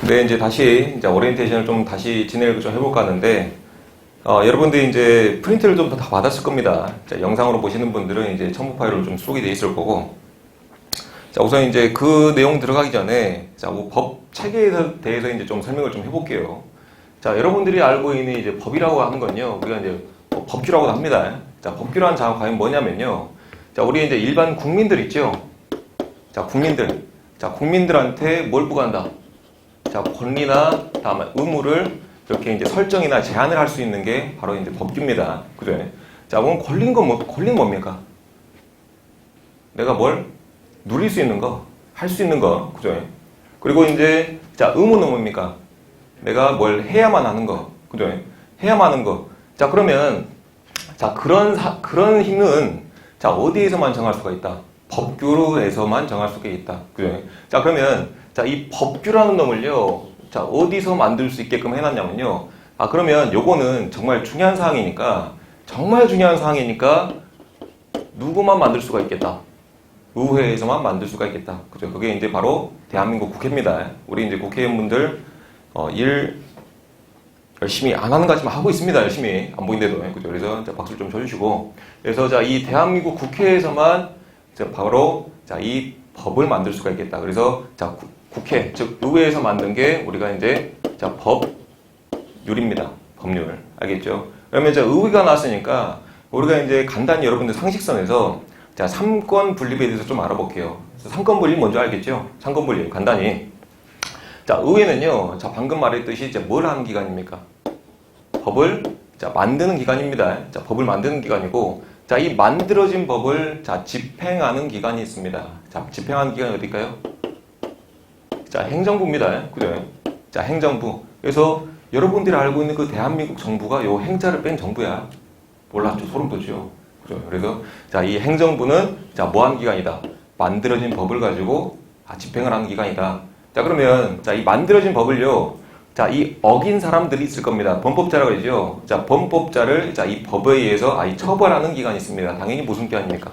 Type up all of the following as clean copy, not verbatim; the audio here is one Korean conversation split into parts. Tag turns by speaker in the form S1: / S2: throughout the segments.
S1: 네, 이제 다시 이제 오리엔테이션을 좀 다시 진행을 좀 해볼까 하는데, 여러분들이 이제 프린트를 좀 다 받았을 겁니다. 자, 영상으로 보시는 분들은 이제 첨부 파일로 좀 수록이 돼 있을 거고, 자, 우선 이제 그 내용 들어가기 전에, 자, 법 체계에 대해서 이제 좀 설명을 좀 해볼게요. 자, 여러분들이 알고 있는 이제 법이라고 하는 건요, 우리가 이제 법규라고도 합니다. 자, 법규라는 단어가 과연 뭐냐면요, 자, 우리 이제 일반 국민들 있죠? 자, 국민들. 자, 국민들한테 뭘 부과한다? 자, 권리나 다음에 의무를 이렇게 이제 설정이나 제한을 할 수 있는 게 바로 이제 법규입니다. 그죠? 자, 그럼 권리는 권리는 뭡니까? 내가 뭘 누릴 수 있는 거, 할 수 있는 거, 그죠? 그리고 이제 자, 의무는 뭡니까? 내가 뭘 해야만 하는 거, 그죠? 해야만 하는 거. 자, 그러면 자, 그런 힘은 자, 어디에서만 정할 수가 있다? 법규로에서만 정할 수가 있다. 그죠? 자, 그러면 자, 이 법규라는 놈을요, 자, 어디서 만들 수 있게끔 해놨냐면요. 아, 그러면 요거는 정말 중요한 사항이니까, 누구만 만들 수가 있겠다? 의회에서만 만들 수가 있겠다. 그죠? 그게 이제 바로 대한민국 국회입니다. 우리 이제 국회의원분들, 일 열심히 안 하는 것 같지만 하고 있습니다. 열심히. 안 보이는데도. 그죠? 그래서 박수를 좀 쳐주시고. 그래서 자, 이 대한민국 국회에서만 바로 자, 이 법을 만들 수가 있겠다. 그래서 자, 국회, 즉 의회에서 만든 게 우리가 이제 자, 법률입니다. 법률. 알겠죠? 그러면 이제 의회가 나왔으니까 우리가 이제 간단히 여러분들 상식선에서 자, 삼권 분립에 대해서 좀 알아볼게요. 삼권 분립 먼저 알겠죠? 삼권 분립 간단히. 자, 의회는요. 자, 방금 말했듯이 이제 뭘 하는 기관입니까? 법을 자, 만드는 기관입니다. 자, 법을 만드는 기관이고 자, 이 만들어진 법을 자, 집행하는 기관이 있습니다. 자, 집행하는 기관이 어딜까요? 자, 행정부입니다. 그죠? 자, 행정부. 그래서 여러분들이 알고 있는 그 대한민국 정부가 요 행자를 뺀 정부야. 몰랐죠? 소름 돋죠? 그죠? 그래서 자, 이 행정부는 자, 뭐 하는 기관이다? 만들어진 법을 가지고 집행을 하는 기관이다. 자, 그러면 자, 이 만들어진 법을요. 자, 이 어긴 사람들이 있을 겁니다. 범법자라고 그러죠. 자, 범법자를 자, 이 법에 의해서 이 처벌하는 기관이 있습니다. 당연히 무슨 기관입니까?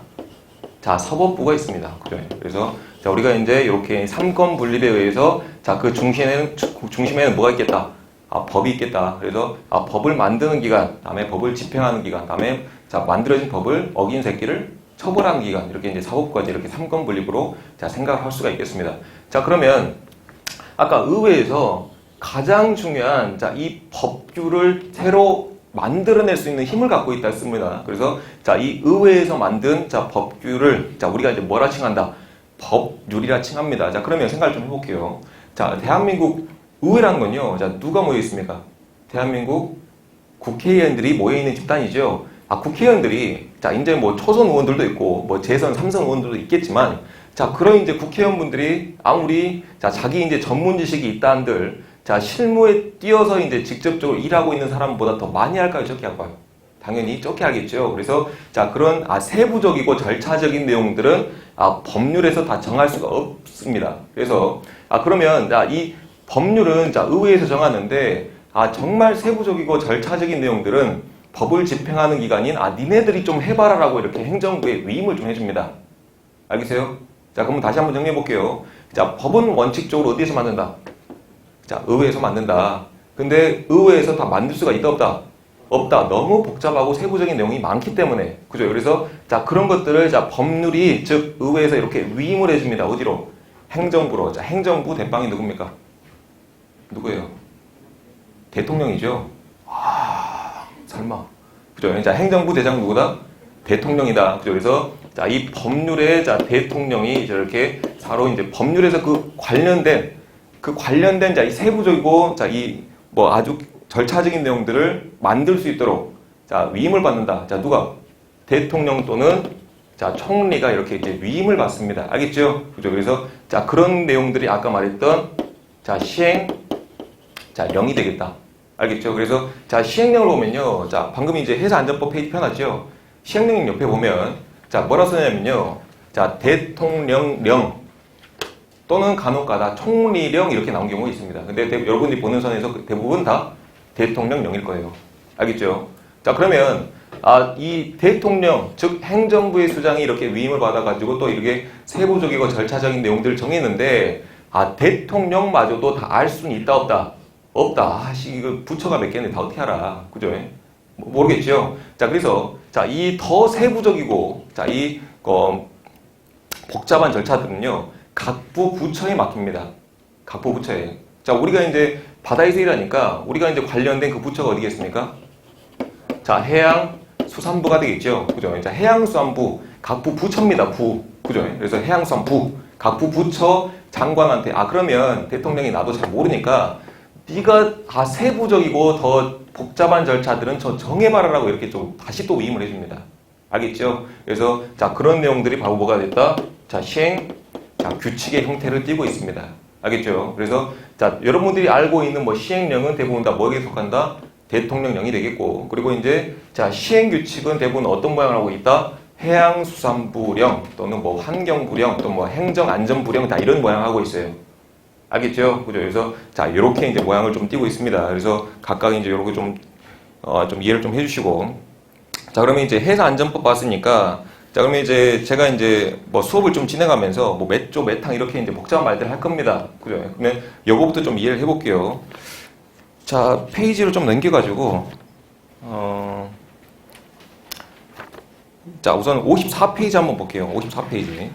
S1: 자, 사법부가 있습니다. 그죠? 그래서 자, 우리가 이제 이렇게 삼권 분립에 의해서 자, 그 중심에는 뭐가 있겠다? 법이 있겠다. 그래서 법을 만드는 기관, 다음에 법을 집행하는 기관, 다음에 자, 만들어진 법을 어긴 새끼를 처벌하는 기관, 이렇게 이제 사법부까지 이렇게 삼권 분립으로 자, 생각할 수가 있겠습니다. 자, 그러면 아까 의회에서 가장 중요한 자, 이 법규를 새로 만들어낼 수 있는 힘을 갖고 있다 했습니다. 그래서 자, 이 의회에서 만든 자, 법규를 자, 우리가 이제 뭐라 칭한다? 법률이라 칭합니다. 자, 그러면 생각을 좀 해볼게요. 자, 대한민국 의회라는 건요. 자, 누가 모여 있습니까? 대한민국 국회의원들이 모여 있는 집단이죠. 국회의원들이 자, 이제 뭐 초선 의원들도 있고 뭐 재선, 삼선 의원들도 있겠지만 자, 그런 이제 국회의원분들이 아무리 자, 자기 이제 전문 지식이 있다 한들 자, 실무에 뛰어서 이제 직접적으로 일하고 있는 사람보다 더 많이 할까요? 적게 할까요? 당연히 적게 하겠죠. 그래서 자, 그런 세부적이고 절차적인 내용들은 법률에서 다 정할 수가 없습니다. 그래서 그러면 자, 이 법률은 자, 의회에서 정하는데 정말 세부적이고 절차적인 내용들은 법을 집행하는 기관인 니네들이 좀 해봐라라고 이렇게 행정부에 위임을 좀 해줍니다. 알겠어요? 자, 그럼 다시 한번 정리해 볼게요. 자, 법은 원칙적으로 어디에서 만든다? 자, 의회에서 만든다. 근데 의회에서 다 만들 수가 있다 없다? 없다. 너무 복잡하고 세부적인 내용이 많기 때문에. 그죠? 그래서 자, 그런 것들을 자, 법률이 즉 의회에서 이렇게 위임을 해줍니다. 어디로? 행정부로. 자, 행정부 대빵이 누굽니까? 누구예요? 대통령이죠. 설마. 그죠? 자, 행정부 대장 누구다? 대통령이다. 그죠? 그래서 자, 이 법률에 자, 대통령이 저렇게 바로 이제 법률에서 그 관련된 자, 이 세부적이고 자, 이 뭐 아주 절차적인 내용들을 만들 수 있도록 자, 위임을 받는다. 자, 누가? 대통령 또는 자, 총리가 이렇게 이제 위임을 받습니다. 알겠죠? 그죠? 그래서 자, 그런 내용들이 아까 말했던 자, 시행령이 되겠다. 알겠죠? 그래서 자, 시행령을 보면요. 자, 방금 이제 회사안전법 페이지 펴놨죠? 시행령 옆에 보면 자, 뭐라 써냐면요. 자, 대통령령 또는 간혹가다 총리령 이렇게 나온 경우가 있습니다. 근데 여러분들이 보는 선에서 대부분 다 대통령령일 거예요. 알겠죠? 자, 그러면 이 대통령, 즉 행정부의 수장이 이렇게 위임을 받아가지고 또 이렇게 세부적이고 절차적인 내용들을 정했는데 아, 대통령마저도 다 알 수는 있다, 없다? 없다. 이거 부처가 몇 개인데 다 어떻게 알아? 그죠? 모르겠죠? 자, 그래서, 자, 이 더 세부적이고, 자, 복잡한 절차들은요, 각부 부처에 맡깁니다. 각부 부처에. 자, 우리가 이제 바다에서 일하니까, 우리가 이제 관련된 그 부처가 어디겠습니까? 자, 해양수산부가 되겠죠? 그죠? 자, 해양수산부, 각부 부처입니다. 그죠? 그래서 해양수산부, 각부 부처 장관한테, 그러면 대통령이 나도 잘 모르니까, 네가 다 세부적이고 더 복잡한 절차들은 저 정해봐라라고 이렇게 좀 다시 또 위임을 해줍니다. 알겠죠? 그래서 자, 그런 내용들이 바로 뭐가 됐다? 자, 자, 규칙의 형태를 띠고 있습니다. 알겠죠? 그래서 자, 여러분들이 알고 있는 뭐 시행령은 대부분 다 뭐에 속한다? 대통령령이 되겠고, 그리고 이제 자, 시행규칙은 대부분 어떤 모양을 하고 있다? 해양수산부령 또는 뭐 환경부령 또는 뭐 행정안전부령 다 이런 모양을 하고 있어요. 알겠죠? 그죠? 그래서 자, 이렇게 이제 모양을 좀 띄고 있습니다. 그래서 각각 이제 요렇게 좀 이해를 좀 해주시고, 자, 그러면 이제 해사안전법 봤으니까, 자, 그러면 이제 제가 이제 뭐 수업을 좀 진행하면서 뭐 몇 조, 몇 항 이렇게 이제 복잡한 말들 할 겁니다. 그죠? 그러면 요거부터 좀 이해를 해볼게요. 자, 페이지를 좀 넘겨가지고, 자, 우선 54페이지 한번 볼게요. 54페이지.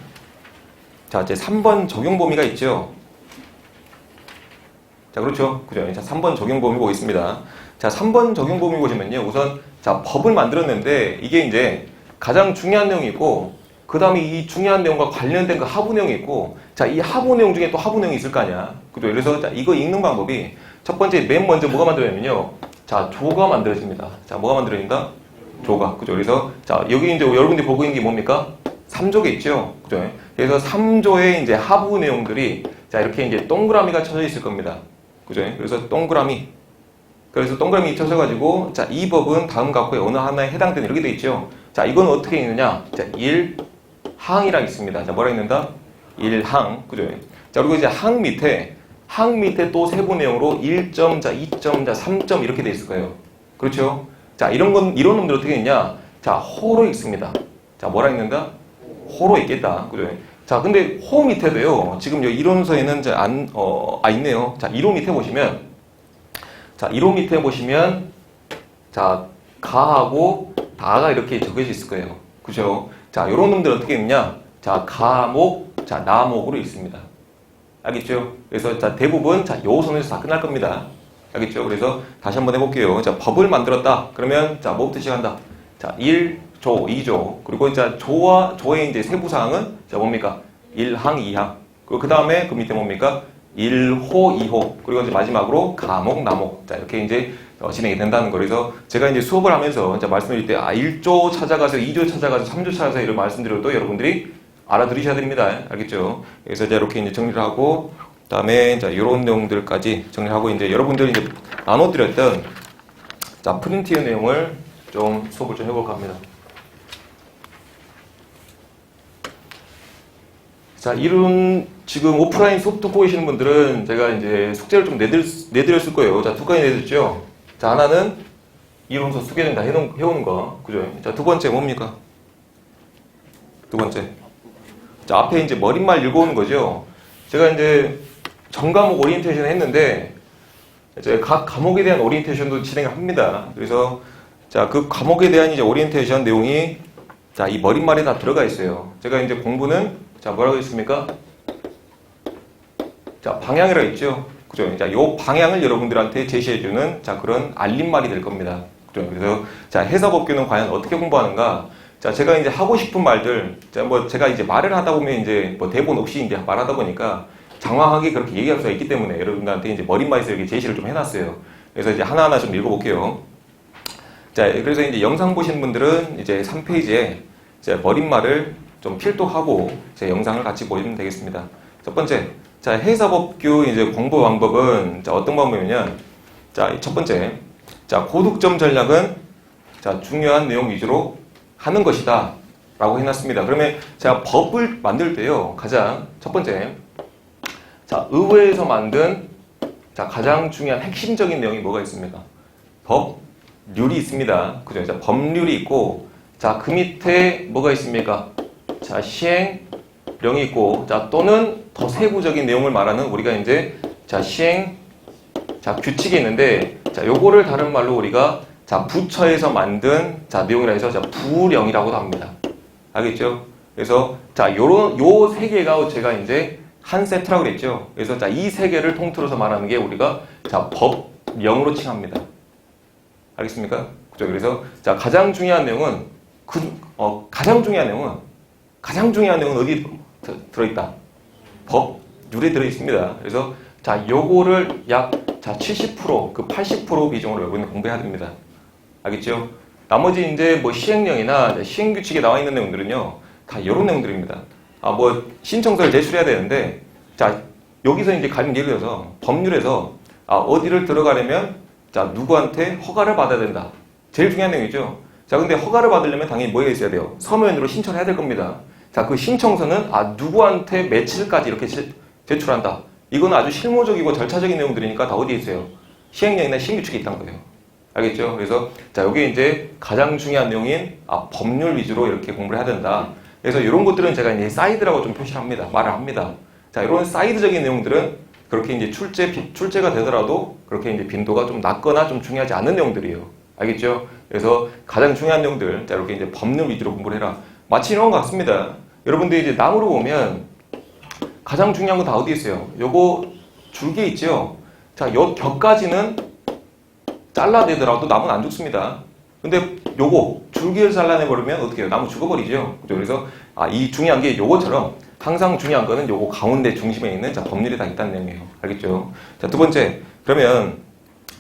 S1: 자, 이제 3번 적용 범위가 있죠. 자, 그렇죠. 그죠. 자, 3번 적용 범위 보고 있습니다. 자, 3번 적용 범위 보시면요. 우선, 자, 법을 만들었는데, 이게 이제 가장 중요한 내용이 있고, 그 다음에 이 중요한 내용과 관련된 그 하부 내용이 있고, 자, 이 하부 내용 중에 또 하부 내용이 있을 거 아니야. 그죠. 그래서, 자, 이거 읽는 방법이, 첫 번째, 맨 먼저 뭐가 만들어지냐면요. 자, 조가 만들어집니다. 자, 뭐가 만들어진다? 조가. 그죠. 그래서, 자, 여기 이제 여러분들이 보고 있는 게 뭡니까? 3조가 있죠. 그죠. 그래서 3조의 이제 하부 내용들이, 자, 이렇게 이제 동그라미가 쳐져 있을 겁니다. 그죠? 그래서 동그라미. 그래서 동그라미 쳐져가지고, 자, 이 법은 다음 각호의 어느 하나에 해당되는 이렇게 돼 있죠. 자, 이건 어떻게 있느냐? 자, 1항이라고 있습니다. 자, 뭐라 있는다? 1항. 그죠? 자, 그리고 이제 항 밑에 또 세부 내용으로 1점, 자, 2점, 자, 3점 이렇게 돼 있을 거예요. 그렇죠? 자, 이런 놈들 어떻게 있냐? 자, 호로 있습니다. 자, 뭐라 있는다? 호로 있겠다. 그죠? 자, 근데 호 밑에도요, 지금 여기 이론서에는 이제 있네요. 자, 1호 밑에 보시면, 자, 1호 밑에 보시면, 자, 가하고 다가 이렇게 적혀져 있을 거예요. 그죠? 자, 요런 놈들 어떻게 있느냐? 자, 가목, 자, 나목으로 있습니다. 알겠죠? 그래서, 자, 대부분, 자, 요 선에서 다 끝날 겁니다. 알겠죠? 그래서 다시 한번 해볼게요. 자, 법을 만들었다. 그러면, 자, 뭐부터 시작한다? 자, 1조, 2조. 그리고 이제 조의 이제 세부사항은, 자, 뭡니까? 1항, 2항. 그리고 그 다음에 그 밑에 뭡니까? 1호, 2호. 그리고 이제 마지막으로 가목, 나목. 자, 이렇게 이제 진행이 된다는 거. 그래서 제가 이제 수업을 하면서 이제 말씀드릴 때, 1조 찾아가서, 2조 찾아가서, 3조 찾아가서 이런 말씀드려도 여러분들이 알아들으셔야 됩니다. 알겠죠? 그래서 이제 이렇게 이제 정리를 하고, 그 다음에 이제 이런 내용들까지 정리를 하고, 이제 여러분들이 이제 나눠드렸던, 자, 프린트의 내용을 좀 수업을 좀 해볼까 합니다. 자, 이런 지금 오프라인 수업 듣고 계시는 분들은 제가 이제 숙제를 좀 내드렸을 거예요. 자, 두 가지 내드렸죠. 자, 하나는 이론서 소개는 다 해오는 거. 그죠? 자, 두 번째 뭡니까? 두 번째. 자, 앞에 이제 머릿말 읽어오는 거죠. 제가 이제 전 과목 오리엔테이션 했는데, 이제 각 과목에 대한 오리엔테이션도 진행을 합니다. 그래서, 자, 그 과목에 대한 이제 오리엔테이션 내용이, 자, 이 머릿말에 다 들어가 있어요. 제가 이제 공부는, 자, 뭐라고 했습니까? 자, 방향이라고 했죠. 그죠? 자, 요 방향을 여러분들한테 제시해주는, 자, 그런 알림말이 될 겁니다. 그죠? 그래서, 자, 해사법규는 과연 어떻게 공부하는가? 자, 제가 이제 하고 싶은 말들, 자, 뭐, 제가 이제 말을 하다 보면 이제 뭐 대본 없이 이제 말하다 보니까 장황하게 그렇게 얘기할 수가 있기 때문에 여러분들한테 이제 머릿말에서 이렇게 제시를 좀 해놨어요. 그래서 이제 하나하나 좀 읽어볼게요. 자, 그래서 이제 영상 보신 분들은 이제 3페이지에 이제 머릿말을 좀 필독하고 제 영상을 같이 보시면 되겠습니다. 첫 번째, 자, 해사법규 이제 공부 방법은, 자, 어떤 방법이냐면, 자, 첫 번째, 자, 고득점 전략은, 자, 중요한 내용 위주로 하는 것이다 라고 해놨습니다. 그러면 제가 법을 만들 때요, 가장 첫 번째, 자, 의회에서 만든, 자, 가장 중요한 핵심적인 내용이 뭐가 있습니까? 법률이 있습니다. 그죠? 자, 법률이 있고, 자, 그 밑에 뭐가 있습니까? 자, 시행 령이 있고, 자, 또는 더 세부적인 내용을 말하는 우리가 이제, 자, 시행, 자, 규칙이 있는데, 자, 요거를 다른 말로 우리가, 자, 부처에서 만든, 자, 내용이라 해서, 자, 부령이라고도 합니다. 알겠죠? 그래서, 자, 요 세 개가 제가 이제 한 세트라고 그랬죠? 그래서, 자, 이 세 개를 통틀어서 말하는 게 우리가, 자, 법령으로 칭합니다. 알겠습니까? 그죠? 그래서, 자, 가장 중요한 내용은, 가장 중요한 내용은 어디 들어있다? 법률에 들어있습니다. 그래서, 자, 요거를 약, 자, 70%, 그 80% 비중으로 여러분이 공부해야 됩니다. 알겠죠? 나머지 이제 뭐 시행령이나 시행규칙에 나와 있는 내용들은요, 다 이런 내용들입니다. 뭐 신청서를 제출해야 되는데, 자, 여기서 이제 가령 예를 들어서 법률에서 어디를 들어가려면, 자, 누구한테 허가를 받아야 된다. 제일 중요한 내용이죠. 자, 근데 허가를 받으려면 당연히 뭐가 있어야 돼요? 서면으로 신청을 해야 될 겁니다. 자, 그 신청서는 누구한테 며칠까지 이렇게 제출한다. 이건 아주 실무적이고 절차적인 내용들이니까 다 어디에 있어요? 시행령이나 시행규칙에 있다는 거예요. 알겠죠? 그래서, 자, 여기 이제 가장 중요한 내용인, 법률 위주로 이렇게 공부를 해야 된다. 그래서 이런 것들은 제가 이제 사이드라고 좀 표시를 합니다. 말을 합니다. 자, 이런 사이드적인 내용들은 그렇게 이제 출제가 되더라도 그렇게 이제 빈도가 좀 낮거나 좀 중요하지 않은 내용들이에요. 알겠죠? 그래서 가장 중요한 내용들, 자, 이렇게 이제 법률 위주로 공부를 해라. 마치 이런 것 같습니다. 여러분들이 이제 나무로 보면 가장 중요한 건 다 어디 있어요? 요거 줄기 있죠? 자, 요 격까지는 잘라내더라도 나무는 안 죽습니다. 근데 요거 줄기를 잘라내버리면 어떻게 해요? 나무 죽어버리죠. 그죠? 그래서 이 중요한 게 요거처럼 항상 중요한 거는 요거 가운데 중심에 있는, 자, 법률이 다 있다는 내용이에요. 알겠죠? 자, 두 번째, 그러면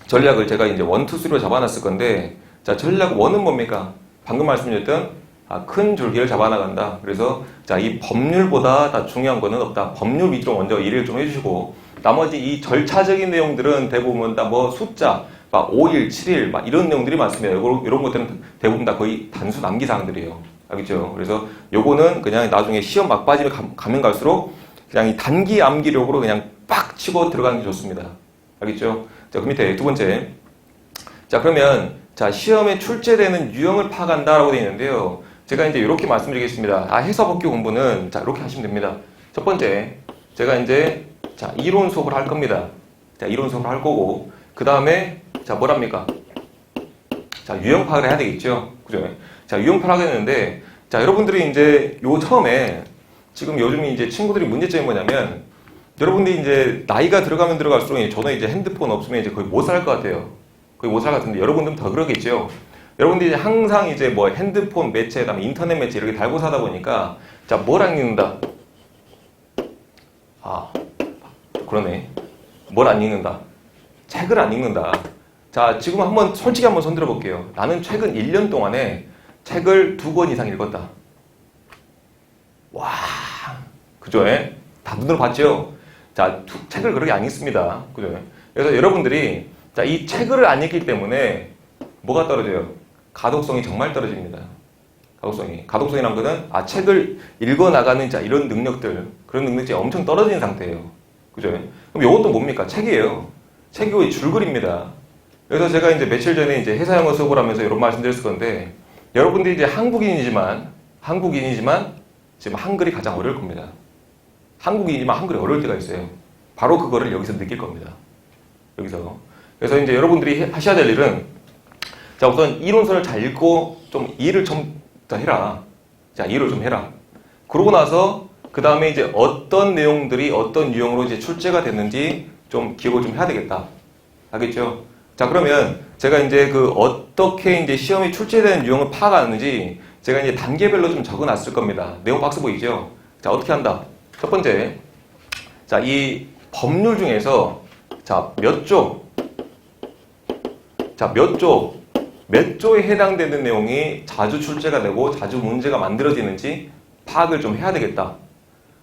S1: 전략을 제가 이제 1, 2, 3로 잡아놨을 건데, 자, 전략 1은 뭡니까? 방금 말씀드렸던 큰 줄기를 잡아나간다. 그래서, 자, 이 법률보다 다 중요한 거는 없다. 법률 위주로 먼저 이해를 좀 해주시고, 나머지 이 절차적인 내용들은 대부분 다 뭐 숫자, 막 5일, 7일, 막 이런 내용들이 많습니다. 이런 것들은 대부분 다 거의 단순 암기사항들이에요. 알겠죠? 그래서 요거는 그냥 나중에 시험 막바지를 가면 갈수록 그냥 이 단기 암기력으로 그냥 빡 치고 들어가는 게 좋습니다. 알겠죠? 자, 그 밑에 두 번째. 자, 그러면, 자, 시험에 출제되는 유형을 파악한다라고 되어 있는데요. 제가 이제 이렇게 말씀드리겠습니다. 해서법규 공부는, 자, 이렇게 하시면 됩니다. 첫 번째, 제가 이제, 자, 이론 수업을 할 겁니다. 자, 이론 수업을 할 거고, 그 다음에, 자, 뭐랍니까? 자, 유형 파악을 해야 되겠죠? 그죠? 자, 유형 파악을 했는데, 자, 여러분들이 이제 처음에, 지금 요즘 이제 친구들이 문제점이 뭐냐면, 여러분들이 이제 나이가 들어가면 들어갈수록 저는 이제 핸드폰 없으면 이제 거의 못 살 것 같아요. 거의 못 살 것 같은데, 여러분들은 더 그러겠죠? 여러분들이 이제 항상 이제 뭐 핸드폰 매체, 그다음에 인터넷 매체 이렇게 달고 사다 보니까, 자, 뭘 안 읽는다? 그러네. 뭘 안 읽는다? 책을 안 읽는다. 자, 지금 솔직히 한번 손들어 볼게요. 나는 최근 1년 동안에 책을 2권 이상 읽었다. 와, 그죠? 다 눈으로 봤죠? 자, 책을 그렇게 안 읽습니다. 그죠? 그래서 여러분들이, 자, 이 책을 안 읽기 때문에 뭐가 떨어져요? 가독성이 정말 떨어집니다. 가독성이란 거는, 책을 읽어나가는, 자, 이런 능력들, 그런 능력이 엄청 떨어진 상태예요. 그죠? 그럼 이것도 뭡니까? 책이에요. 책이 거의 줄거리입니다. 그래서 제가 이제 며칠 전에 이제 회사 영어 수업을 하면서 이런 말씀 드렸을 건데, 여러분들이 이제 한국인이지만 지금 한글이 가장 어려울 겁니다. 한국인이지만 한글이 어려울 때가 있어요. 바로 그거를 여기서 느낄 겁니다. 여기서. 그래서 이제 여러분들이 하셔야 될 일은, 자, 우선 이론서를 잘 읽고 좀 이해를 좀 더 해라. 자, 이해를 좀 해라. 그러고 나서 그 다음에 이제 어떤 내용들이 어떤 유형으로 이제 출제가 됐는지 좀 기억을 좀 해야 되겠다. 알겠죠? 자, 그러면 제가 이제 어떻게 이제 시험이 출제되는 유형을 파악하는지 제가 이제 단계별로 좀 적어 놨을 겁니다. 내용 박스 보이죠? 자, 어떻게 한다? 첫 번째. 자, 이 법률 중에서, 자, 몇 조에 해당되는 내용이 자주 출제가 되고 자주 문제가 만들어지는지 파악을 좀 해야 되겠다.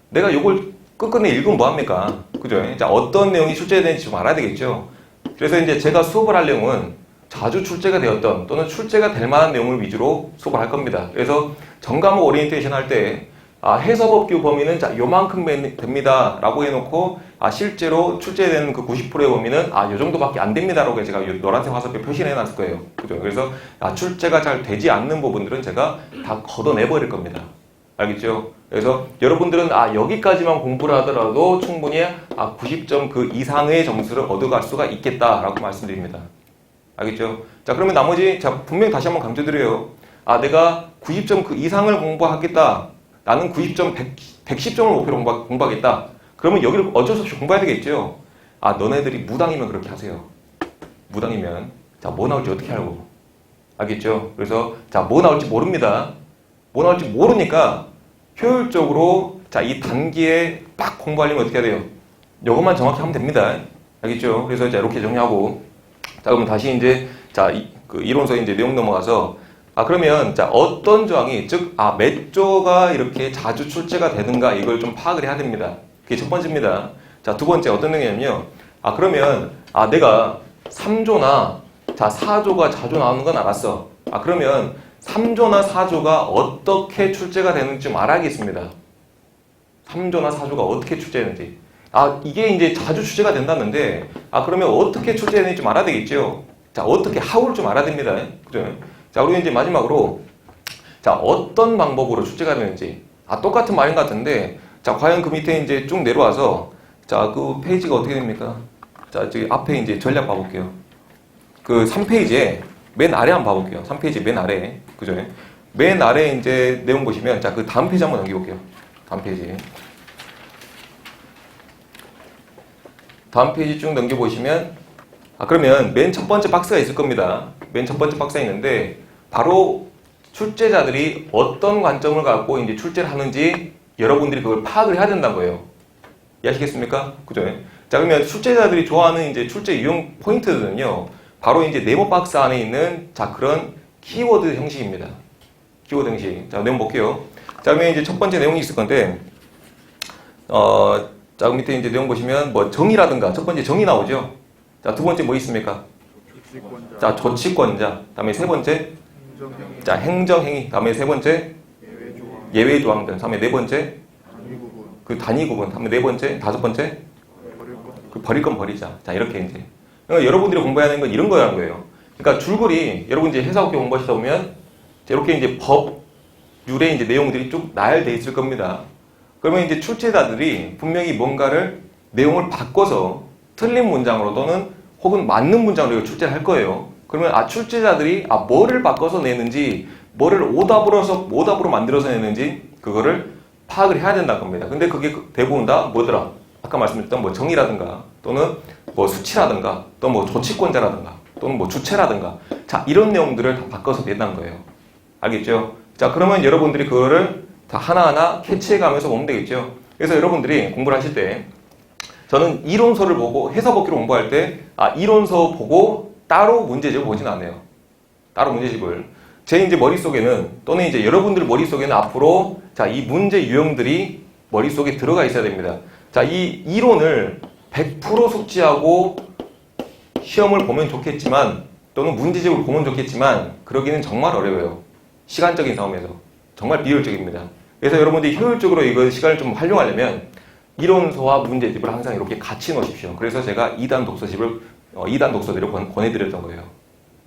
S1: 내가 이걸 끝끝내 읽으면 뭐합니까? 그죠? 자, 어떤 내용이 출제되는지 좀 알아야 되겠죠? 그래서 이제 제가 수업을 할 내용은 자주 출제가 되었던 또는 출제가 될 만한 내용을 위주로 수업을 할 겁니다. 그래서 전과목 오리엔테이션 할 때 해서법규 범위는 자, 요만큼 됩니다. 라고 해놓고 실제로 출제되는 그 90%의 범위는 요 정도밖에 안 됩니다. 라고 제가 노란색 화살표 표시를 해놨을 거예요. 그죠? 그래서 출제가 잘 되지 않는 부분들은 제가 다 걷어내버릴 겁니다. 알겠죠? 그래서 여러분들은 여기까지만 공부를 하더라도 충분히 90점 그 이상의 점수를 얻어갈 수가 있겠다라고 말씀드립니다. 알겠죠? 자, 그러면 나머지, 자, 분명히 다시 한번 강조드려요. 내가 90점 그 이상을 공부하겠다. 나는 90점, 110점을 목표로 공부하겠다. 그러면 여기를 어쩔 수 없이 공부해야 되겠죠? 너네들이 무당이면 그렇게 하세요. 무당이면. 자, 뭐 나올지 어떻게 알고. 알겠죠? 그래서, 자, 뭐 나올지 모릅니다. 뭐 나올지 모르니까 효율적으로, 자, 이 단기에 빡 공부하려면 어떻게 해야 돼요? 이것만 정확히 하면 됩니다. 알겠죠? 그래서 자, 이렇게 정리하고. 자, 그러면 다시 이제, 자, 그 이론서에 이제 내용 넘어가서, 그러면, 자, 어떤 저항이, 즉, 몇 조가 이렇게 자주 출제가 되는가, 이걸 좀 파악을 해야 됩니다. 그게 첫 번째입니다. 자, 두 번째, 어떤 내용이냐면요. 그러면, 내가 3조나, 자, 4조가 자주 나오는 건 알았어. 그러면, 3조나 4조가 어떻게 출제가 되는지 좀 알아야겠습니다. 3조나 4조가 어떻게 출제되는지. 이게 이제 자주 출제가 된다는데, 그러면 어떻게 출제되는지 좀 알아야 되겠죠. 자, 어떻게, how를 좀 알아야 됩니다. 그죠? 자, 그리고 이제 마지막으로, 자, 어떤 방법으로 출제가 되는지. 똑같은 말인 것 같은데, 자, 과연 그 밑에 이제 쭉 내려와서, 자, 그 페이지가 어떻게 됩니까? 자, 저기 앞에 이제 전략 봐볼게요. 그 3페이지에 맨 아래 한번 봐볼게요. 3페이지 맨 아래. 그죠? 맨 아래 이제 내용 보시면, 자, 그 다음 페이지 한번 넘겨볼게요. 다음 페이지. 다음 페이지 쭉 넘겨보시면, 그러면 맨 첫 번째 박스가 있을 겁니다. 맨 첫 번째 박스가 있는데, 바로 출제자들이 어떤 관점을 갖고 이제 출제를 하는지 여러분들이 그걸 파악을 해야 된다는 거예요. 이해하시겠습니까? 그죠? 자, 그러면 출제자들이 좋아하는 이제 출제 유형 포인트들은요, 바로 이제 네모 박스 안에 있는, 자, 그런 키워드 형식입니다. 키워드 형식. 자, 내용 볼게요. 자, 그러면 이제 첫 번째 내용이 있을 건데, 자, 그 밑에 이제 내용 보시면, 뭐, 정의라든가, 첫 번째 정의 나오죠? 자, 두 번째 뭐 있습니까? 자, 조치권자. 다음에 세 번째, 자, 행정행위. 다음에 세 번째, 예외조항들. 다음에 네 번째, 그 단위 구분. 다음에 네 번째, 다섯 번째, 그 버릴 건 버리자. 자, 이렇게 이제. 그러니까 여러분들이 공부해야 하는 건 이런 거라는 거예요. 그러니까 줄거리, 여러분 이제 해석학교 공부하시다 보면, 이렇게 이제 법률의 이제 내용들이 쭉 나열되어 있을 겁니다. 그러면 이제 출제자들이 분명히 뭔가를 내용을 바꿔서 틀린 문장으로 또는 혹은 맞는 문장으로 출제를 할 거예요. 그러면 출제자들이 뭐를 바꿔서 내는지, 뭐를 오답으로 만들어서 내는지 그거를 파악을 해야 된다는 겁니다. 근데 그게 대부분 다 뭐더라? 아까 말씀드렸던 뭐 정의라든가 또는 뭐 수치라든가 또 뭐 조치권자라든가 또는 뭐 주체라든가, 자, 이런 내용들을 다 바꿔서 낸다는 거예요. 알겠죠? 자, 그러면 여러분들이 그거를 다 하나하나 캐치해 가면서 보면 되겠죠. 그래서 여러분들이 공부를 하실 때, 저는 이론서를 보고 해석업기로 공부할 때, 이론서 보고 따로 문제집을 보진 않아요. 따로 문제집을. 제 이제 머릿속에는, 또는 이제 여러분들 머릿속에는 앞으로, 자, 이 문제 유형들이 머릿속에 들어가 있어야 됩니다. 자, 이 이론을 100% 숙지하고 시험을 보면 좋겠지만, 또는 문제집을 보면 좋겠지만, 그러기는 정말 어려워요. 시간적인 싸움에서. 정말 비효율적입니다. 그래서 여러분들이 효율적으로 이거 시간을 좀 활용하려면 이론서와 문제집을 항상 이렇게 같이 넣으십시오. 그래서 제가 2단 독서집을 2단 독서들을 권해드렸던 거예요.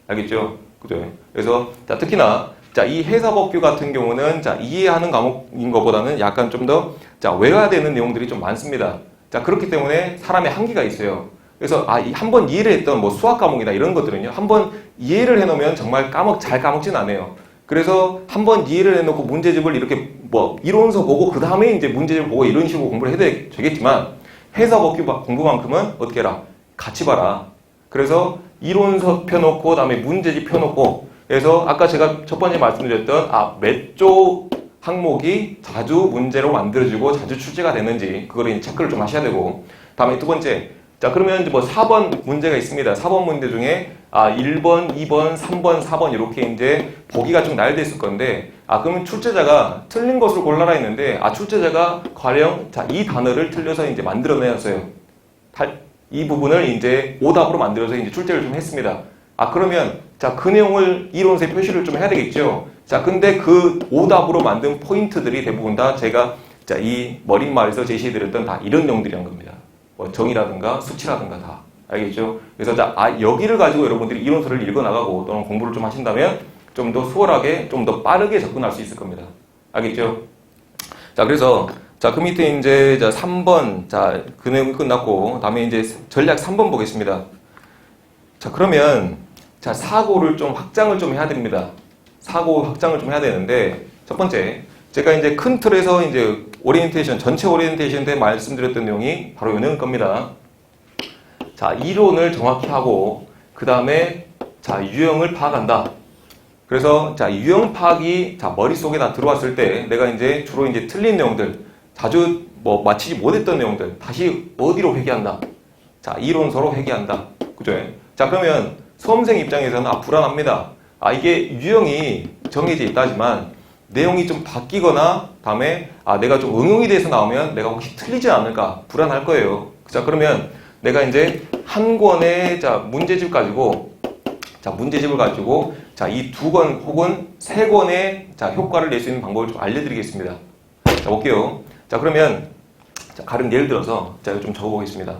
S1: 알겠죠? 그죠? 그래서 자, 특히나 자, 이 해석업규 같은 경우는 자, 이해하는 과목인 것보다는 약간 좀 더 자, 외화되는 내용들이 좀 많습니다. 자, 그렇기 때문에 사람의 한계가 있어요. 그래서 한번 이해를 했던 뭐 수학 과목이나 이런 것들은요, 한번 이해를 해놓으면 정말 잘 까먹진 않아요. 그래서 한번 이해를 해놓고 문제집을 이렇게 뭐 이론서 보고 그 다음에 이제 문제집을 보고 이런 식으로 공부를 해야 되겠지만, 해석업규 공부만큼은 어떻게 해라? 같이 봐라. 그래서 이론서 펴놓고 그다음에 문제집 펴놓고, 그래서 아까 제가 첫 번째 말씀드렸던 몇 조 항목이 자주 문제로 만들어지고 자주 출제가 되는지 그거를 체크를 좀 하셔야 되고, 다음에 두 번째, 자, 그러면 이제 뭐 4번 문제가 있습니다. 4번 문제 중에 1번, 2번, 3번, 4번 이렇게 이제 보기가 좀 나열돼 있을 건데, 그러면 출제자가 틀린 것을 골라라 했는데, 출제자가 가령 자, 이 단어를 틀려서 이제 만들어내었어요. 이 부분을 이제 오답으로 만들어서 이제 출제를 좀 했습니다. 그러면 자, 그 내용을 이론서에 표시를 좀 해야 되겠죠. 자, 근데 그 오답으로 만든 포인트들이 대부분 다 제가 자, 이 머릿말에서 제시해드렸던 다 이런 내용들이란 겁니다. 뭐 정의라든가 수치라든가 다. 알겠죠? 그래서 자, 여기를 가지고 여러분들이 이론서를 읽어나가고 또는 공부를 좀 하신다면 좀 더 수월하게, 좀 더 빠르게 접근할 수 있을 겁니다. 알겠죠? 자, 그래서 자, 그 밑에 이제 3번, 자, 그 내용이 끝났고, 다음에 이제 전략 3번 보겠습니다. 자, 그러면 자, 사고를 좀 확장을 좀 해야 됩니다. 사고 확장을 좀 해야 되는데, 첫 번째, 제가 이제 큰 틀에서 이제 오리엔테이션, 전체 오리엔테이션 때 말씀드렸던 내용이 바로 이 내용일 겁니다. 자, 이론을 정확히 하고, 그 다음에 자, 유형을 파악한다. 그래서 자, 유형 파악이 자, 머릿속에 다 들어왔을 때 내가 이제 주로 이제 틀린 내용들, 자주 뭐 맞히지 못했던 내용들 다시 어디로 회귀한다? 자, 이론서로 회귀한다. 그죠? 자, 그러면 수험생 입장에서는 불안합니다. 이게 유형이 정해져 있다지만 내용이 좀 바뀌거나 다음에 내가 좀 응용이 돼서 나오면 내가 혹시 틀리지 않을까 불안할 거예요. 자, 그러면 내가 이제 한 권의 자, 문제집 가지고 자, 문제집을 가지고 자, 이 2권 혹은 3권의 자, 효과를 낼 수 있는 방법을 좀 알려드리겠습니다. 자, 볼게요. 자, 그러면 자, 가령 예를 들어서 자, 이거 좀 적어보겠습니다.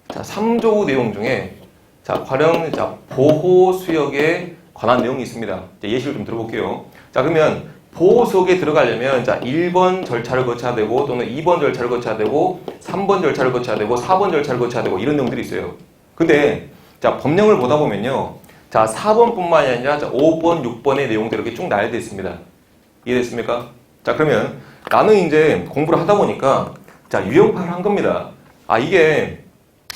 S1: 자, 3조 내용 중에 자, 가령 자, 보호 수역에 관한 내용이 있습니다. 자, 예시를 좀 들어볼게요. 자, 그러면 보호 수역에 들어가려면 자, 1번 절차를 거쳐야 되고 또는 2번 절차를 거쳐야 되고 3번 절차를 거쳐야 되고 4번 절차를 거쳐야 되고 이런 내용들이 있어요. 근데 자, 법령을 보다 보면요. 자, 4번뿐만이 아니라 자, 5번, 6번의 내용들이 이렇게 쭉 나열되어 있습니다. 이해됐습니까? 자, 그러면 나는 이제 공부를 하다 보니까 자, 유형파를 한 겁니다. 이게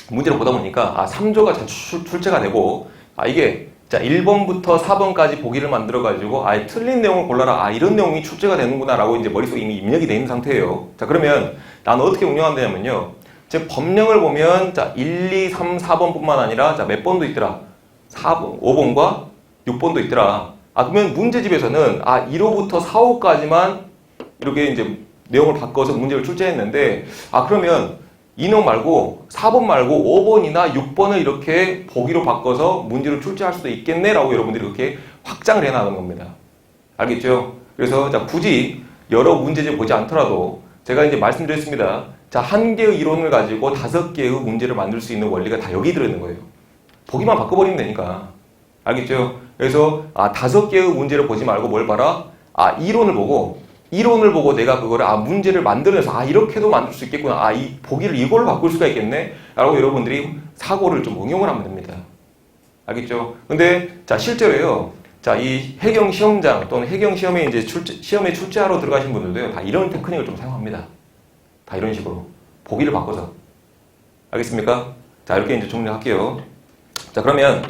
S1: 문제를 보다 보니까 3조가 출제가 되고 이게 자, 1번부터 4번까지 보기를 만들어 가지고 틀린 내용을 골라라. 이런 내용이 출제가 되는구나 라고 이제 머릿속에 이미 입력이 되어 있는 상태예요. 자, 그러면 나는 어떻게 운영한다냐면요. 제 법령을 보면 자, 1, 2, 3, 4번뿐만 아니라 자, 몇 번도 있더라. 4번, 5번과 6번도 있더라. 그러면 문제집에서는 1호부터 4호까지만 이렇게 이제 내용을 바꿔서 문제를 출제했는데 그러면 이 내용 말고 4번 말고 5번이나 6번을 이렇게 보기로 바꿔서 문제를 출제할 수도 있겠네 라고 여러분들이 그렇게 확장을 해나가는 겁니다. 알겠죠? 그래서 자, 굳이 여러 문제집 보지 않더라도 제가 이제 말씀드렸습니다. 자, 한 개의 이론을 가지고 5개의 문제를 만들 수 있는 원리가 다 여기 들어있는 거예요. 보기만 바꿔버리면 되니까. 알겠죠? 그래서 5개의 문제를 보지 말고 뭘 봐라? 이론을 보고 내가 그거를 문제를 만들어서 이렇게도 만들 수 있겠구나. 이 보기를 이걸로 바꿀 수가 있겠네. 라고 여러분들이 사고를 좀 응용을 하면 됩니다. 알겠죠? 근데 자, 실제로요. 자, 이 해경 시험장 또는 해경 시험에 이제 시험에 출제하러 들어가신 분들도요. 다 이런 테크닉을 좀 사용합니다. 다 이런 식으로 보기를 바꿔서. 알겠습니까? 자, 이렇게 이제 정리할게요. 자, 그러면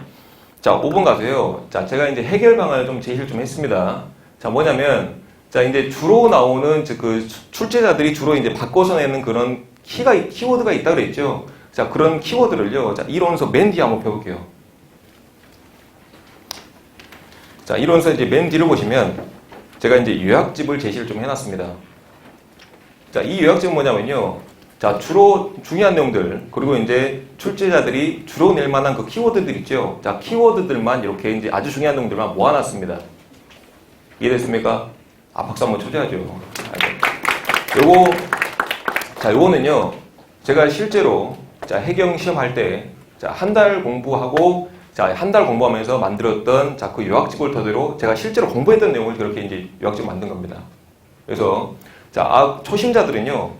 S1: 자, 5번 가서요. 자, 제가 이제 해결 방안을 좀 제시를 좀 했습니다. 자, 뭐냐면 자, 이제 주로 나오는 그 출제자들이 주로 이제 바꿔서 내는 그런 키워드가 있다 그랬죠. 자, 그런 키워드를요. 자, 이론서 맨 뒤에 한번 펴볼게요. 자, 이론서 이제 맨 뒤를 보시면 제가 이제 요약집을 제시를 좀 해놨습니다. 자, 이 요약집은 뭐냐면요. 자, 주로 중요한 내용들, 그리고 이제 출제자들이 주로 낼 만한 그 키워드들 있죠. 자, 키워드들만 이렇게 이제 아주 중요한 내용들만 모아놨습니다. 이해됐습니까? 박수 한번 쳐줘야죠. 요거는요, 제가 실제로, 자, 해경 시험할 때, 자, 한 달 공부하고, 자, 한 달 공부하면서 만들었던, 자, 그 요약집을 토대로 제가 실제로 공부했던 내용을 그렇게 이제 요약집 만든 겁니다. 그래서, 자, 초심자들은요,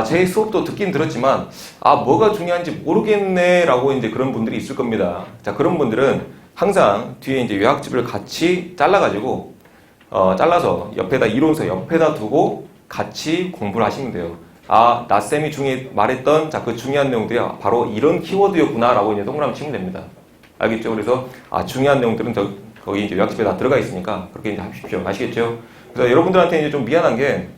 S1: 제 수업도 듣긴 들었지만, 뭐가 중요한지 모르겠네, 라고 이제 그런 분들이 있을 겁니다. 자, 그런 분들은 항상 뒤에 이제 요약집을 같이 잘라가지고, 잘라서 옆에다 이론서 옆에다 두고 같이 공부를 하시면 돼요. 나쌤이 중에 말했던 자, 그 중요한 내용들이 바로 이런 키워드였구나 라고 이제 동그라미 치면 됩니다. 알겠죠? 그래서 중요한 내용들은 거기 이제 요약집에 다 들어가 있으니까 그렇게 이제 하십시오. 아시겠죠? 그래서 여러분들한테 이제 좀 미안한 게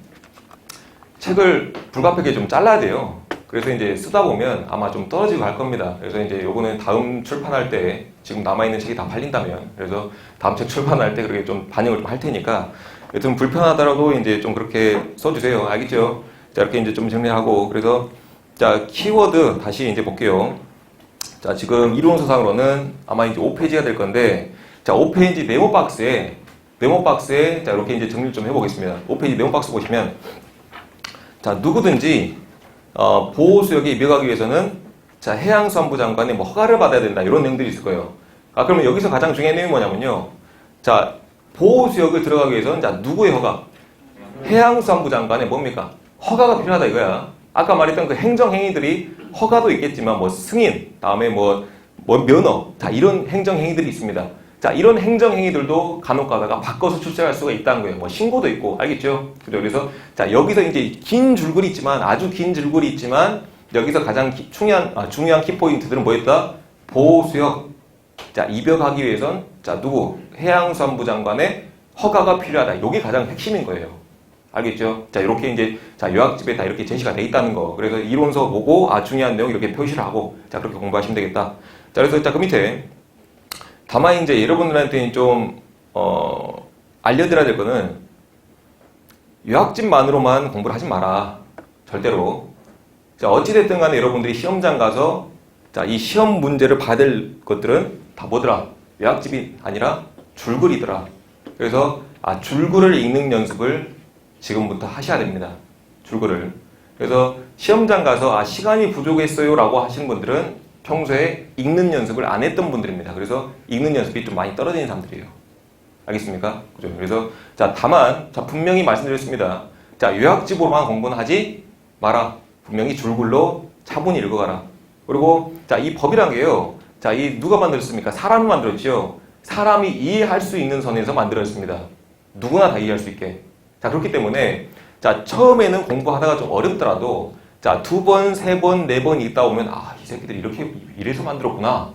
S1: 책을 불가피하게 좀 잘라야 돼요. 그래서 이제 쓰다 보면 아마 좀 떨어지고 갈 겁니다. 그래서 이제 요거는 다음 출판할 때 지금 남아있는 책이 다 팔린다면 그래서 다음 책 출판할 때 그렇게 좀 반영을 좀 할 테니까 여튼 불편하더라도 이제 좀 그렇게 써주세요. 알겠죠? 자, 이렇게 이제 좀 정리하고 그래서 자, 키워드 다시 이제 볼게요. 자, 지금 이론서상으로는 아마 이제 5페이지가 될 건데 자, 5페이지 네모 박스에 자, 이렇게 이제 정리를 좀 해보겠습니다. 5페이지 네모 박스 보시면 자, 누구든지 보호수역에 입역하기 위해서는 자, 해양수산부 장관의 뭐 허가를 받아야 된다 이런 내용들이 있을 거예요. 그러면 여기서 가장 중요한 내용이 뭐냐면요. 자, 보호수역을 들어가기 위해서는 자, 누구의 허가? 해양수산부 장관의 뭡니까? 허가가 필요하다 이거야. 아까 말했던 그 행정행위들이 허가도 있겠지만 뭐 승인, 다음에 뭐 면허, 자 이런 행정행위들이 있습니다. 자 이런 행정행위들도 간혹 가다가 바꿔서 출제할 수가 있다는 거예요. 뭐 신고도 있고 알겠죠? 그래서 자 여기서 이제 긴 줄글이 있지만 아주 긴 줄글이 있지만 여기서 가장 중요한 키포인트들은 뭐였다? 보호수역. 자 입역하기 위해선 자 누구? 해양수산부 장관의 허가가 필요하다. 이게 가장 핵심인 거예요. 알겠죠? 자, 이렇게 이제, 자, 요약집에 다 이렇게 제시가 돼 있다는 거. 그래서 이론서 보고, 중요한 내용 이렇게 표시를 하고, 자, 그렇게 공부하시면 되겠다. 자, 그래서 자, 그 밑에, 다만 이제 여러분들한테 좀, 알려드려야 될 거는, 요약집만으로만 공부를 하지 마라. 절대로. 자, 어찌됐든 간에 여러분들이 시험장 가서, 자, 이 시험 문제를 받을 것들은 다 뭐더라? 요약집이 아니라 줄글이더라. 그래서, 줄글을 읽는 연습을 지금부터 하셔야 됩니다. 줄글을. 그래서 시험장 가서 시간이 부족했어요 라고 하시는 분들은 평소에 읽는 연습을 안 했던 분들입니다. 그래서 읽는 연습이 좀 많이 떨어지는 사람들이에요. 알겠습니까? 그죠? 그래서 자 다만 자 분명히 말씀드렸습니다. 자 요약집으로만 공부는 하지 마라. 분명히 줄글로 차분히 읽어가라. 그리고 자 이 법이란 게요. 자 이 누가 만들었습니까? 사람을 만들었죠. 사람이 이해할 수 있는 선에서 만들었습니다. 누구나 다 이해할 수 있게. 자, 그렇기 때문에, 자, 처음에는 공부하다가 좀 어렵더라도, 자, 2번, 3번, 4번 있다 보면, 이 새끼들이 이래서 만들었구나.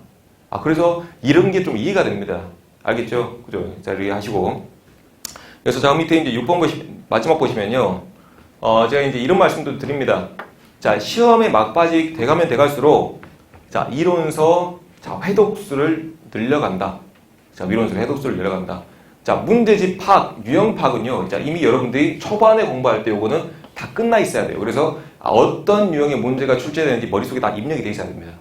S1: 그래서 이런 게 좀 이해가 됩니다. 알겠죠? 그죠? 자, 이렇게 하시고. 그래서 자, 밑에 이제 6번 마지막 보시면요. 제가 이제 이런 말씀도 드립니다. 자, 시험에 막바지 돼가면 돼갈수록, 자, 이론서, 자, 회독수를 늘려간다. 자, 이론서 회독수를 늘려간다. 자, 문제집 파악, 유형 파악은요, 자, 이미 여러분들이 초반에 공부할 때 요거는 다 끝나 있어야 돼요. 그래서 어떤 유형의 문제가 출제되는지 머릿속에 다 입력이 돼 있어야 됩니다.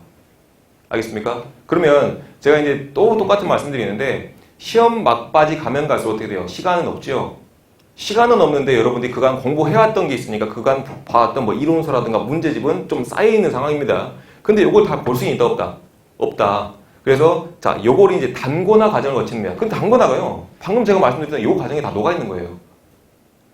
S1: 알겠습니까? 그러면 제가 이제 또 똑같은 말씀드리는데, 시험 막바지 가면 갈수록 어떻게 돼요? 시간은 없죠? 시간은 없는데 여러분들이 그간 공부해왔던 게 있으니까 그간 봐왔던 뭐 이론서라든가 문제집은 좀 쌓여있는 상황입니다. 근데 요걸 다 볼 수 있다, 없다? 없다. 그래서 자 요걸 이제 단권화 과정을 거칩니다. 근데 단권화가요. 방금 제가 말씀드렸던 요 과정에 다 녹아 있는 거예요.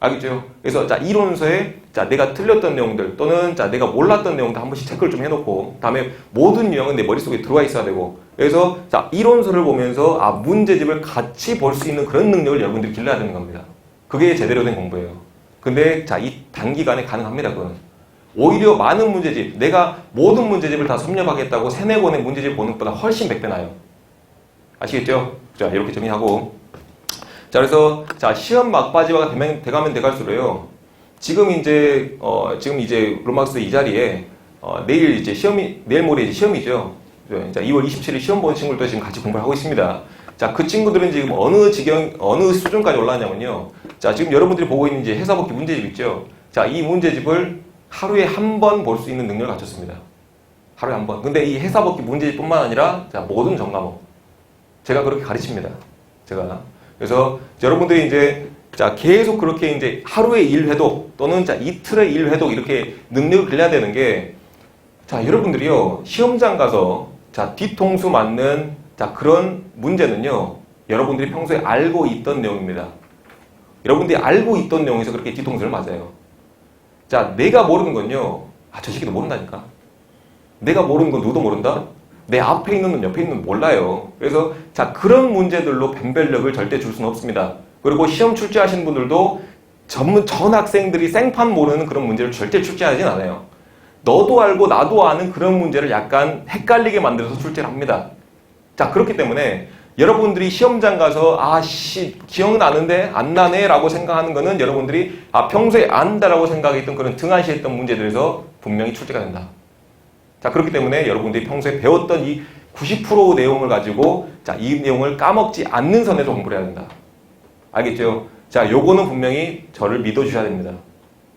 S1: 알겠죠? 그래서 자 이론서에 자 내가 틀렸던 내용들 또는 자 내가 몰랐던 내용들 한 번씩 체크를 좀 해놓고 다음에 모든 유형은 내 머릿속에 들어와 있어야 되고 그래서 자 이론서를 보면서 문제집을 같이 볼 수 있는 그런 능력을 여러분들이 길러야 되는 겁니다. 그게 제대로 된 공부예요. 근데 자 이 단기간에 가능합니다. 그건. 오히려 많은 문제집, 내가 모든 문제집을 다 섭렵하겠다고 3, 4권의 문제집 보는 것보다 훨씬 100배 나아요. 아시겠죠? 자, 이렇게 정리하고. 자, 그래서, 자, 시험 막바지가 돼가면 돼갈수록요. 지금 이제 로마스 이 자리에, 내일 모레 이제 시험이죠. 자, 2월 27일 시험 본 친구들도 지금 같이 공부를 하고 있습니다. 자, 그 친구들은 지금 어느 수준까지 올라왔냐면요. 자, 지금 여러분들이 보고 있는 이제 해사복기 문제집 있죠. 자, 이 문제집을 하루에 한 번 볼 수 있는 능력을 갖췄습니다. 하루에 한 번. 근데 이 해사복기 문제집뿐만 아니라 자, 모든 전과목. 제가 그렇게 가르칩니다. 제가. 그래서 여러분들이 이제 자, 계속 그렇게 이제 하루에 1회독 또는 자, 이틀에 1회독 이렇게 능력을 길러야 되는 게 자, 여러분들이요. 시험장 가서 자, 뒤통수 맞는 자, 그런 문제는요. 여러분들이 평소에 알고 있던 내용입니다. 여러분들이 알고 있던 내용에서 그렇게 뒤통수를 맞아요. 자, 내가 모르는 건요. 저 새끼도 모른다니까. 내가 모르는 건 누구도 모른다? 내 앞에 있는 놈, 옆에 있는 놈 몰라요. 그래서 자, 그런 문제들로 변별력을 절대 줄 수는 없습니다. 그리고 시험 출제하시는 분들도 전 학생들이 생판 모르는 그런 문제를 절대 출제하진 않아요. 너도 알고 나도 아는 그런 문제를 약간 헷갈리게 만들어서 출제를 합니다. 자, 그렇기 때문에 여러분들이 시험장 가서 기억은 나는데 안 나네 라고 생각하는 거는 여러분들이 평소에 안다라고 생각했던 그런 등한시했던 문제들에서 분명히 출제가 된다. 자, 그렇기 때문에 여러분들이 평소에 배웠던 이 90% 내용을 가지고 자, 이 내용을 까먹지 않는 선에서 공부를 해야 된다. 알겠죠? 자, 요거는 분명히 저를 믿어주셔야 됩니다.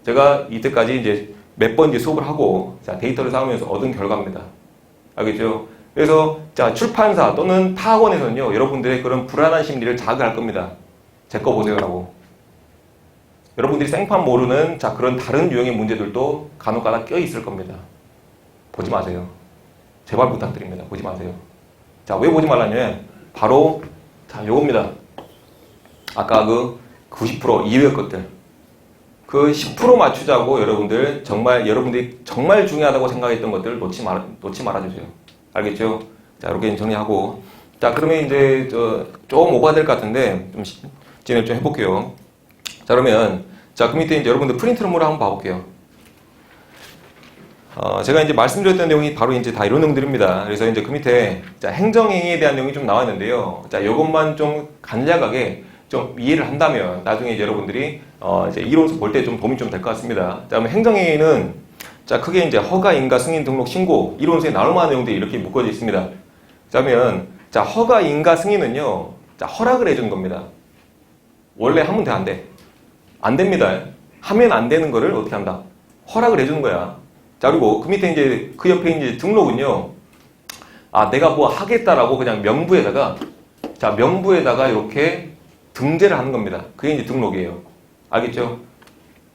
S1: 제가 이때까지 이제 몇 번 이제 수업을 하고 자, 데이터를 쌓으면서 얻은 결과입니다. 알겠죠? 그래서 자, 출판사 또는 타 학원에서는요, 여러분들의 그런 불안한 심리를 자극할 겁니다. 제 거 보세요라고. 여러분들이 생판 모르는 자, 그런 다른 유형의 문제들도 간혹가다 껴 있을 겁니다. 보지 마세요. 제발 부탁드립니다. 보지 마세요. 자, 왜 보지 말라냐면 바로 자, 요겁니다. 아까 그 90% 이외의 것들. 그 10% 맞추자고 여러분들 정말 여러분들이 정말 중요하다고 생각했던 것들 놓지 말아주세요. 알겠죠? 자, 이렇게 정리하고. 자, 그러면 이제 조금 오버될 것 같은데 좀 진행 좀 해볼게요. 자, 그러면 자, 그 밑에 이제 여러분들 프린트 논문을 한번 봐볼게요. 제가 이제 말씀드렸던 내용이 바로 이제 다 이런 내용들입니다. 그래서 이제 그 밑에 자, 행정행위에 대한 내용이 좀 나왔는데요. 자, 요것만 좀 간략하게 좀 이해를 한다면 나중에 이제 여러분들이 이제 이론서 볼 때 좀 도움이 좀 될 것 같습니다. 자, 그러면 행정행위는 자, 크게 이제 허가, 인가, 승인, 등록, 신고 이론서에 나올 만한 내용들이 이렇게 묶어져 있습니다. 자, 그러면 자, 허가, 인가, 승인은요. 자, 허락을 해주는 겁니다. 원래 하면 돼, 안 돼? 안 됩니다. 하면 안 되는 거를 어떻게 한다? 허락을 해주는 거야. 자, 그리고 그 밑에 이제 그 옆에 이제 등록은요. 아, 내가 뭐 하겠다라고 그냥 명부에다가 자, 명부에다가 이렇게 등재를 하는 겁니다. 그게 이제 등록이에요. 알겠죠?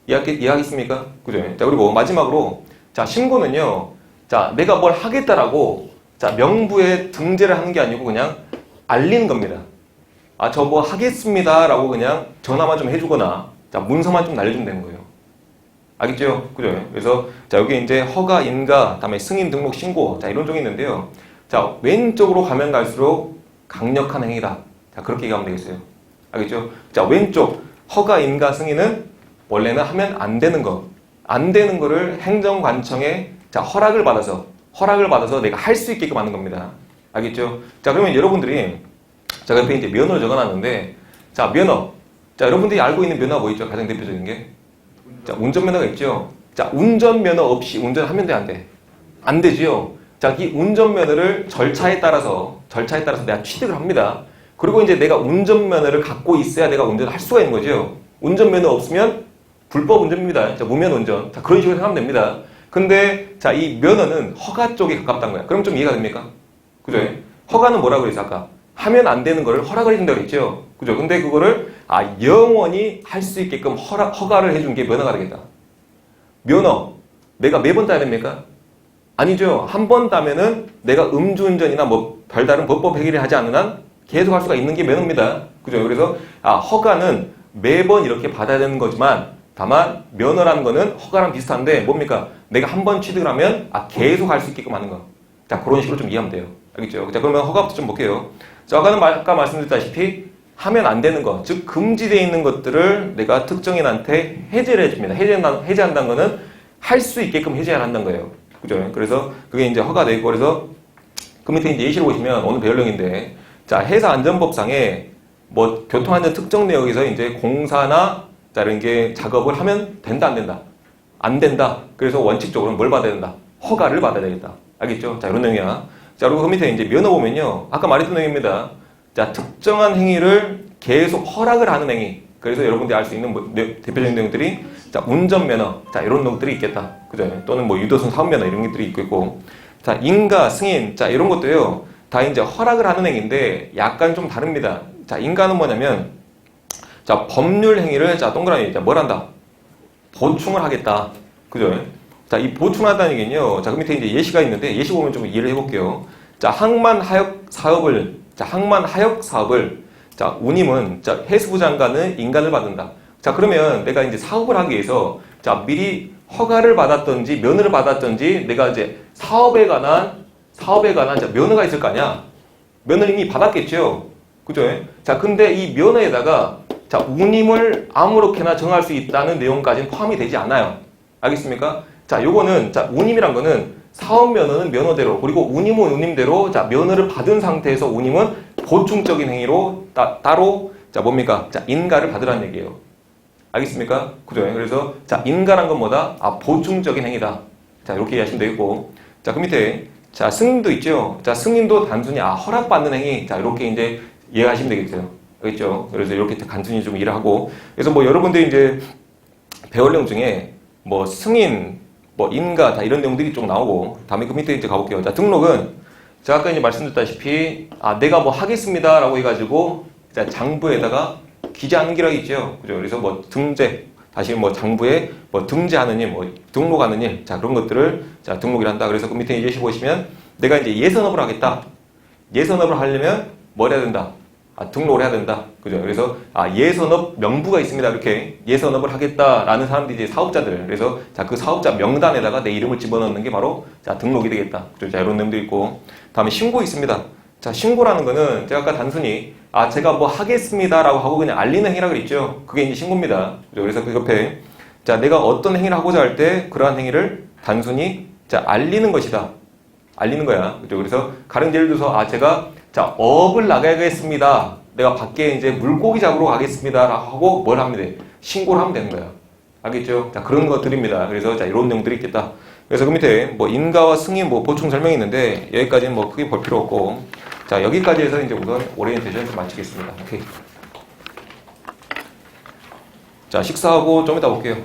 S1: 이해하겠습니까? 그죠? 자, 그리고 마지막으로 자, 신고는요. 자, 내가 뭘 하겠다라고 자, 명부에 등재를 하는 게 아니고 그냥 알리는 겁니다. 아, 저 뭐 하겠습니다라고 그냥 전화만 좀 해주거나 자, 문서만 좀 날려주면 되는 거예요. 알겠죠? 그죠? 그래서 자, 여기 이제 허가, 인가, 다음에 승인, 등록, 신고 자, 이런 쪽이 있는데요. 자, 왼쪽으로 가면 갈수록 강력한 행위다. 자, 그렇게 얘기하면 되겠어요. 알겠죠? 자, 왼쪽 허가, 인가, 승인은 원래는 하면 안 되는 거. 안 되는 거를 행정관청에 자, 허락을 받아서 내가 할 수 있게끔 하는 겁니다. 알겠죠? 자, 그러면 여러분들이 자, 옆에 이제 면허를 적어놨는데 자, 면허. 자, 여러분들이 알고 있는 면허가 뭐 있죠? 가장 대표적인 게 자, 운전면허가 있죠? 자, 운전면허 없이 운전하면 돼, 안 돼? 안 되지요? 자, 이 운전면허를 절차에 따라서 내가 취득을 합니다. 그리고 이제 내가 운전면허를 갖고 있어야 내가 운전을 할 수가 있는 거죠. 운전면허 없으면 불법 운전입니다. 자, 무면 운전. 자, 그런 식으로 생각하면 됩니다. 근데 자, 이 면허는 허가 쪽에 가깝다는 거야. 그럼 좀 이해가 됩니까? 그죠? 허가는 뭐라고 그랬어, 아까? 하면 안 되는 거를 허락을 해준다고 그랬죠? 그죠? 근데 그거를 영원히 할 수 있게끔 허가를 해준 게 면허가 되겠다. 면허. 내가 매번 따야 됩니까? 아니죠. 한 번 따면은 내가 음주운전이나 뭐 별다른 법법 행위를 하지 않는 한 계속 할 수가 있는 게 면허입니다. 그죠? 그래서 허가는 매번 이렇게 받아야 되는 거지만 다만 면허라는 거는 허가랑 비슷한데 뭡니까? 내가 한 번 취득을 하면 계속 할 수 있게끔 하는 거. 자, 그런 식으로 좀 이해하면 돼요. 알겠죠? 자, 그러면 허가부터 좀 볼게요. 자, 아까 말씀드렸다시피 하면 안 되는 것, 즉 금지되어 있는 것들을 내가 특정인한테 해제를 해줍니다. 해제한다는 거는 할 수 있게끔 해제를 한다는 거예요. 그죠? 그래서 그게 이제 허가되어 있고, 그래서 그 밑에 이제 예시를 보시면 오늘 배울 내용인데, 자, 회사안전법상에 뭐 교통안전 특정 내역에서 이제 공사나 자, 이런 게 작업을 하면 된다, 안 된다? 안 된다. 그래서 원칙적으로는 뭘 받아야 된다? 허가를 받아야 되겠다. 알겠죠? 자, 이런 내용이야. 자, 그리고 그 밑에 이제 면허 보면요. 아까 말했던 내용입니다. 자, 특정한 행위를 계속 허락을 하는 행위. 그래서 여러분들이 알 수 있는 대표적인 내용들이 자, 운전면허. 자, 이런 내용들이 있겠다. 그죠? 또는 뭐 유도선 사업면허 이런 것들이 있고. 자, 인가, 승인. 자, 이런 것도요. 다 이제 허락을 하는 행위인데 약간 좀 다릅니다. 자, 인가는 뭐냐면 자, 법률 행위를 자, 동그라미 뭘 한다? 보충을 하겠다. 그죠? 자, 이 보충한다는 얘기는요. 자, 그 밑에 이제 예시가 있는데 예시 보면 좀 이해를 해볼게요. 자, 항만하역 사업을 자, 운임은 자, 해수부 장관은 인가를 받는다. 자, 그러면 내가 이제 사업을 하기 위해서 자, 미리 허가를 받았던지 면허를 받았던지 내가 이제 사업에 관한 자, 면허가 있을 거 아니야. 면허를 이미 받았겠죠. 그죠? 자, 근데 이 면허에다가 자, 운임을 아무렇게나 정할 수 있다는 내용까지는 포함이 되지 않아요. 알겠습니까? 자, 요거는 자, 운임이란 거는 사업 면허는 면허대로, 그리고 운임은 운임대로 자, 면허를 받은 상태에서 운임은 보충적인 행위로 따로 자, 뭡니까? 자, 인가를 받으라는 얘기예요. 알겠습니까? 그죠? 그래서 자, 인가란 건 뭐다? 보충적인 행위다. 자, 이렇게 이해하시면 되겠고. 자, 그 밑에 자, 승인도 있죠. 자, 승인도 단순히 허락받는 행위. 자, 이렇게 이제 이해하시면 되겠죠. 알겠죠? 그래서 이렇게 간단히 좀 이해를 하고. 그래서 뭐 여러분들이 이제 배울 내용 중에 뭐 승인, 뭐 인가 다 이런 내용들이 좀 나오고. 다음에 그 밑에 이제 가볼게요. 자, 등록은 제가 아까 이제 말씀드렸다시피 내가 뭐 하겠습니다라고 해가지고 자, 장부에다가 기재하는 기록이 있죠. 그죠? 그래서 뭐 등재, 다시 뭐 장부에 뭐 등재하는 일, 뭐 등록하는 일, 자, 그런 것들을 자, 등록을 한다. 그래서 그 밑에 예시 보시면 내가 이제 예선업을 하겠다. 예선업을 하려면 뭘 해야 된다? 등록을 해야 된다. 그죠? 그래서 예선업 명부가 있습니다. 이렇게 예선업을 하겠다라는 사람들이 이제 사업자들. 그래서 자, 그 사업자 명단에다가 내 이름을 집어넣는 게 바로 자, 등록이 되겠다. 그죠? 자, 이런 내용도 있고. 다음에 신고 있습니다. 자, 신고라는 거는 제가 아까 단순히 제가 뭐 하겠습니다라고 하고 그냥 알리는 행위라고 그랬죠. 그게 이제 신고입니다. 그죠? 그래서 그 옆에 자, 내가 어떤 행위를 하고자 할 때 그러한 행위를 단순히 자, 알리는 것이다. 알리는 거야. 그죠? 그래서 가령 예를 들어서 제가 자, 업을 나가야겠습니다. 내가 밖에 이제 물고기 잡으러 가겠습니다. 라고 하고 뭘 하면 돼? 신고를 하면 되는 거야. 알겠죠? 자, 그런 것들입니다. 그래서 자, 이런 내용들이 있겠다. 그래서 그 밑에 뭐 인가와 승인 뭐 보충 설명이 있는데 여기까지는 뭐 크게 볼 필요 없고 자, 여기까지 해서 이제 우선 오리엔테이션 좀 마치겠습니다. 오케이. 자, 식사하고 좀 이따 볼게요.